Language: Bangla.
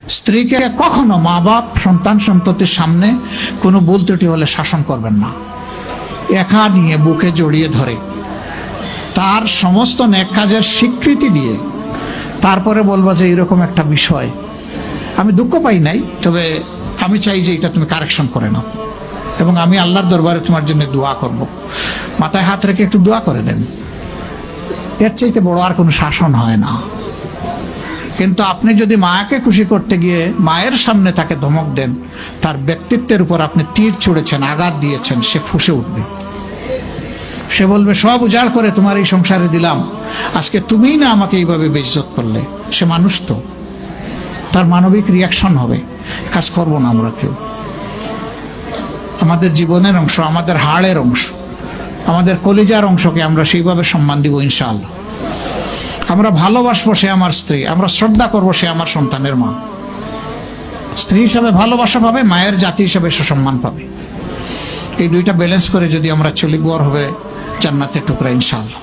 স্ত্রীকে কখনো মা বাপ সন্তান সন্ততির সামনে কোনো ভুল ত্রুটি হলে শাসন করবেন না। একা নিয়ে বুকে জড়িয়ে ধরে তার সমস্ত নেক কাজের স্বীকৃতি দিয়ে তারপরে বলবো যে এরকম একটা বিষয় আমি দুঃখ পাই নাই, তবে আমি চাই যে এটা তুমি কারেকশন করে নাও এবং আমি আল্লাহর দরবারে তোমার জন্য দোয়া করব। মাথায় হাত রেখে একটু দোয়া করে দেন। এর চাইতে বড় আর কোনো শাসন হয় না। কিন্তু আপনি যদি মাকে খুশি করতে গিয়ে মায়ের সামনে তাকে ধমক দেন, তার ব্যক্তিত্বের উপর আপনি তীর ছুঁড়েছেন, আঘাত দিয়েছেন, সে ফুঁসে উঠবে। সে বলবে সব উজাড় করে তোমার এই সংসারে দিলাম, আজকে তুমিই না আমাকে এইভাবে বেইজ্জত করলে। সে মানুষ তো, তার মানবিক রিয়াকশন হবে। কাজ করবো না আমরা কেউ। আমাদের জীবনের অংশ, আমাদের হাড়ের অংশ, আমাদের কলিজার অংশকে আমরা সেইভাবে সম্মান দিব ইনশাআল্লাহ। আমরা ভালোবাসবো সে আমার স্ত্রী, আমরা শ্রদ্ধা করবো সে আমার সন্তানের মা। স্ত্রী হিসাবে ভালোবাসা পাবে, মায়ের জাতি হিসাবে সুসম্মান পাবে। এই দুইটা ব্যালেন্স করে যদি আমরা চলি, গড় হবে জান্নাতের টুকরা ইনশাআল্লাহ।